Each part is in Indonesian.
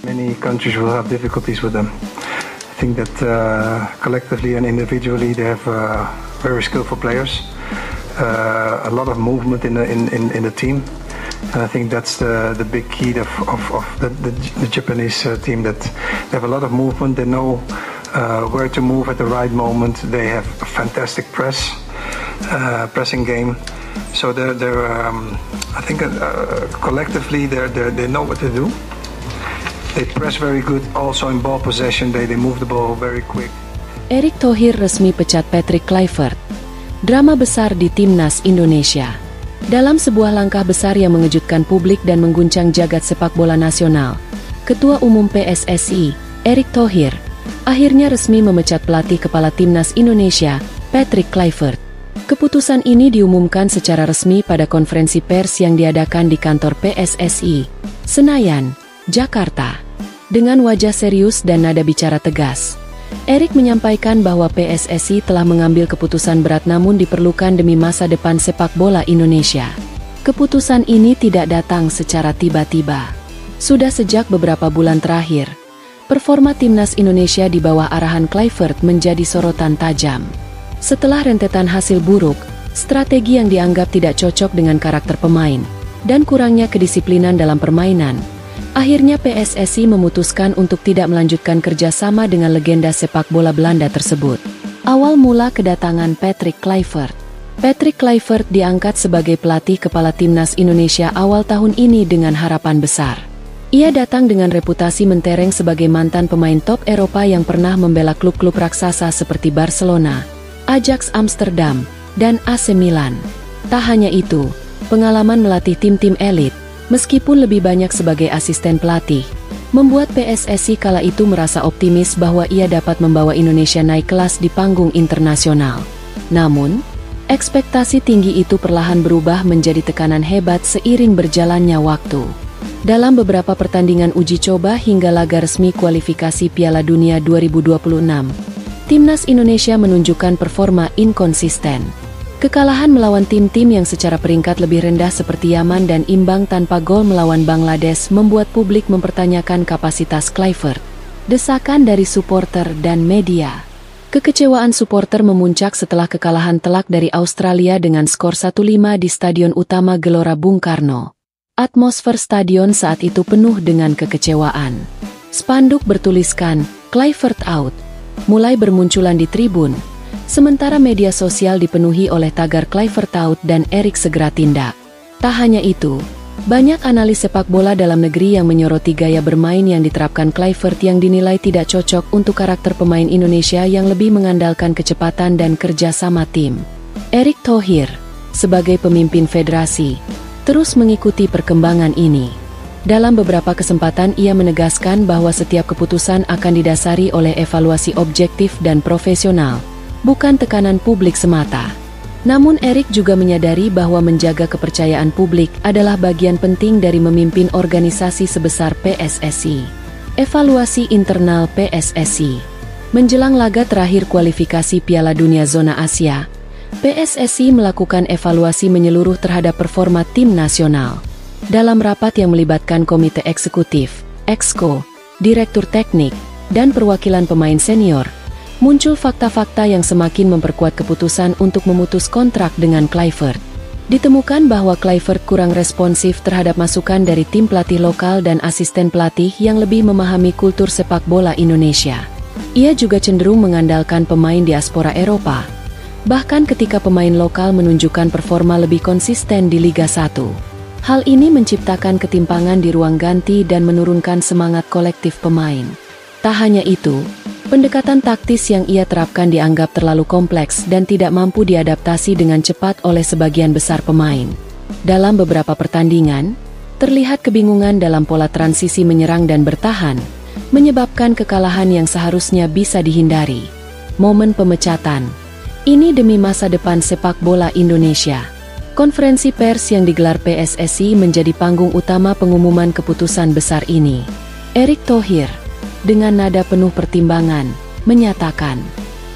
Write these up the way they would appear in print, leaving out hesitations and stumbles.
Many countries will have difficulties with them. I think that collectively and individually they have very skillful players, a lot of movement in the team, and I think that's the big key of the Japanese team, that they have a lot of movement. They know where to move at the right moment. They have a fantastic pressing game. So I think collectively they know what to do. They press very good. Also in ball possession, they move the ball very quick. Erick Thohir resmi pecat Patrick Kluivert. Drama besar di Timnas Indonesia. Dalam sebuah langkah besar yang mengejutkan publik dan mengguncang jagat sepak bola nasional, Ketua Umum PSSI, Erick Thohir, akhirnya resmi memecat pelatih kepala Timnas Indonesia, Patrick Kluivert. Keputusan ini diumumkan secara resmi pada konferensi pers yang diadakan di kantor PSSI, Senayan, Jakarta. Dengan wajah serius dan nada bicara tegas, Erick menyampaikan bahwa PSSI telah mengambil keputusan berat namun diperlukan demi masa depan sepak bola Indonesia. Keputusan ini tidak datang secara tiba-tiba. Sudah sejak beberapa bulan terakhir, performa Timnas Indonesia di bawah arahan Kluivert menjadi sorotan tajam. Setelah rentetan hasil buruk, strategi yang dianggap tidak cocok dengan karakter pemain, dan kurangnya kedisiplinan dalam permainan, akhirnya PSSI memutuskan untuk tidak melanjutkan kerjasama dengan legenda sepak bola Belanda tersebut. Awal mula kedatangan Patrick Kluivert. Patrick Kluivert diangkat sebagai pelatih kepala Timnas Indonesia awal tahun ini dengan harapan besar. Ia datang dengan reputasi mentereng sebagai mantan pemain top Eropa yang pernah membela klub-klub raksasa seperti Barcelona, Ajax Amsterdam, dan AC Milan. Tak hanya itu, pengalaman melatih tim-tim elit, meskipun lebih banyak sebagai asisten pelatih, membuat PSSI kala itu merasa optimis bahwa ia dapat membawa Indonesia naik kelas di panggung internasional. Namun, ekspektasi tinggi itu perlahan berubah menjadi tekanan hebat seiring berjalannya waktu. Dalam beberapa pertandingan uji coba hingga laga resmi kualifikasi Piala Dunia 2026, Timnas Indonesia menunjukkan performa inkonsisten. Kekalahan melawan tim-tim yang secara peringkat lebih rendah seperti Yaman dan imbang tanpa gol melawan Bangladesh membuat publik mempertanyakan kapasitas Kluivert. Desakan dari supporter dan media. Kekecewaan supporter memuncak setelah kekalahan telak dari Australia dengan skor 1-5 di Stadion Utama Gelora Bung Karno. Atmosfer stadion saat itu penuh dengan kekecewaan. Spanduk bertuliskan, "Kluivert out," mulai bermunculan di tribun. Sementara media sosial dipenuhi oleh tagar Kluivert out dan Erick segera tindak. Tak hanya itu, banyak analis sepak bola dalam negeri yang menyoroti gaya bermain yang diterapkan Kluivert yang dinilai tidak cocok untuk karakter pemain Indonesia yang lebih mengandalkan kecepatan dan kerja sama tim. Erick Thohir, sebagai pemimpin federasi, terus mengikuti perkembangan ini. Dalam beberapa kesempatan ia menegaskan bahwa setiap keputusan akan didasari oleh evaluasi objektif dan profesional, bukan tekanan publik semata. Namun Erick juga menyadari bahwa menjaga kepercayaan publik adalah bagian penting dari memimpin organisasi sebesar PSSI. Evaluasi internal PSSI. Menjelang laga terakhir kualifikasi Piala Dunia Zona Asia, PSSI melakukan evaluasi menyeluruh terhadap performa tim nasional. Dalam rapat yang melibatkan Komite Eksekutif, Exco, Direktur Teknik, dan perwakilan pemain senior, muncul fakta-fakta yang semakin memperkuat keputusan untuk memutus kontrak dengan Kluivert. Ditemukan bahwa Kluivert kurang responsif terhadap masukan dari tim pelatih lokal dan asisten pelatih yang lebih memahami kultur sepak bola Indonesia. Ia juga cenderung mengandalkan pemain diaspora Eropa, bahkan ketika pemain lokal menunjukkan performa lebih konsisten di Liga 1. Hal ini menciptakan ketimpangan di ruang ganti dan menurunkan semangat kolektif pemain. Tak hanya itu, pendekatan taktis yang ia terapkan dianggap terlalu kompleks dan tidak mampu diadaptasi dengan cepat oleh sebagian besar pemain. Dalam beberapa pertandingan, terlihat kebingungan dalam pola transisi menyerang dan bertahan, menyebabkan kekalahan yang seharusnya bisa dihindari. Momen pemecatan. Ini demi masa depan sepak bola Indonesia. Konferensi pers yang digelar PSSI menjadi panggung utama pengumuman keputusan besar ini. Erick Thohir, dengan nada penuh pertimbangan, menyatakan,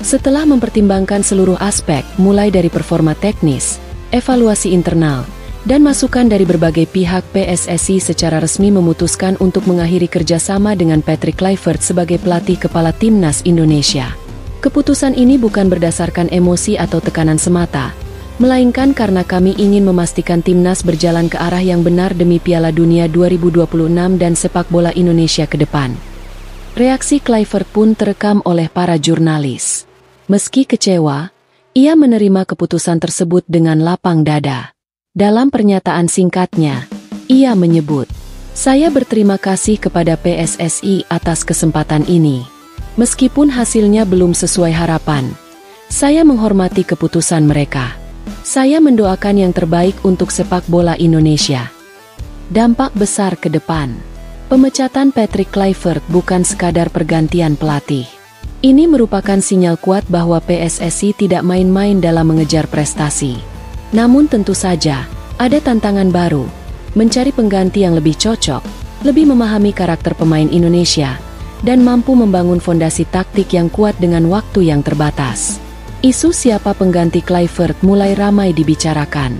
setelah mempertimbangkan seluruh aspek mulai dari performa teknis, evaluasi internal, dan masukan dari berbagai pihak, PSSI secara resmi memutuskan untuk mengakhiri kerjasama dengan Patrick Kluivert sebagai pelatih kepala Timnas Indonesia. Keputusan ini bukan berdasarkan emosi atau tekanan semata, melainkan karena kami ingin memastikan Timnas berjalan ke arah yang benar demi Piala Dunia 2026 dan sepak bola Indonesia ke depan. Reaksi Kluivert pun terekam oleh para jurnalis. Meski kecewa, ia menerima keputusan tersebut dengan lapang dada. Dalam pernyataan singkatnya, ia menyebut, "Saya berterima kasih kepada PSSI atas kesempatan ini. Meskipun hasilnya belum sesuai harapan, saya menghormati keputusan mereka. Saya mendoakan yang terbaik untuk sepak bola Indonesia." Dampak besar ke depan. Pemecatan Patrick Kluivert bukan sekadar pergantian pelatih. Ini merupakan sinyal kuat bahwa PSSI tidak main-main dalam mengejar prestasi. Namun tentu saja, ada tantangan baru, mencari pengganti yang lebih cocok, lebih memahami karakter pemain Indonesia, dan mampu membangun fondasi taktik yang kuat dengan waktu yang terbatas. Isu siapa pengganti Kluivert mulai ramai dibicarakan.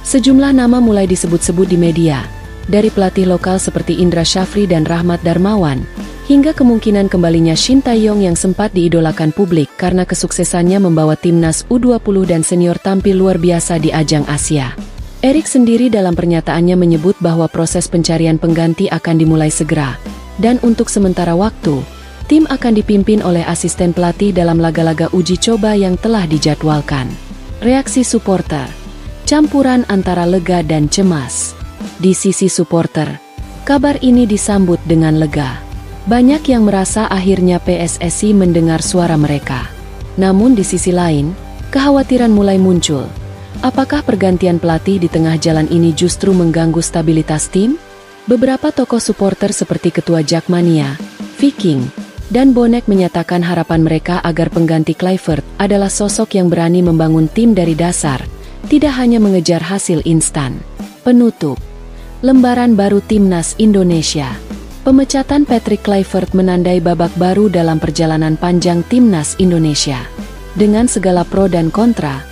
Sejumlah nama mulai disebut-sebut di media, dari pelatih lokal seperti Indra Syafri dan Rahmat Darmawan, hingga kemungkinan kembalinya Shin Tae-yong yang sempat diidolakan publik karena kesuksesannya membawa timnas U20 dan senior tampil luar biasa di ajang Asia. Erik sendiri dalam pernyataannya menyebut bahwa proses pencarian pengganti akan dimulai segera, dan untuk sementara waktu, tim akan dipimpin oleh asisten pelatih dalam laga-laga uji coba yang telah dijadwalkan. Reaksi supporter, campuran antara lega dan cemas. Di sisi supporter, kabar ini disambut dengan lega. Banyak yang merasa akhirnya PSSI mendengar suara mereka. Namun di sisi lain, kekhawatiran mulai muncul. Apakah pergantian pelatih di tengah jalan ini justru mengganggu stabilitas tim? Beberapa tokoh supporter seperti Ketua Jakmania, Viking, dan Bonek menyatakan harapan mereka agar pengganti Kluivert adalah sosok yang berani membangun tim dari dasar, tidak hanya mengejar hasil instan. Penutup. Lembaran baru Timnas Indonesia. Pemecatan Patrick Kluivert menandai babak baru dalam perjalanan panjang Timnas Indonesia. Dengan segala pro dan kontra,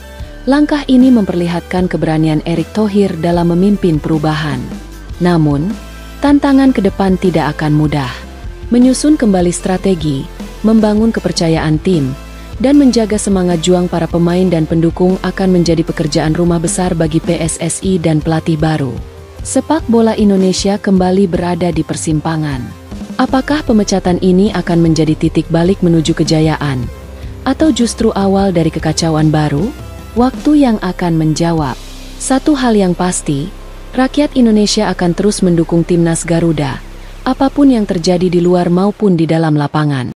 langkah ini memperlihatkan keberanian Erick Thohir dalam memimpin perubahan. Namun, tantangan ke depan tidak akan mudah. Menyusun kembali strategi, membangun kepercayaan tim, dan menjaga semangat juang para pemain dan pendukung akan menjadi pekerjaan rumah besar bagi PSSI dan pelatih baru. Sepak bola Indonesia kembali berada di persimpangan. Apakah pemecatan ini akan menjadi titik balik menuju kejayaan? Atau justru awal dari kekacauan baru? Waktu yang akan menjawab. Satu hal yang pasti, rakyat Indonesia akan terus mendukung Timnas Garuda, apapun yang terjadi di luar maupun di dalam lapangan.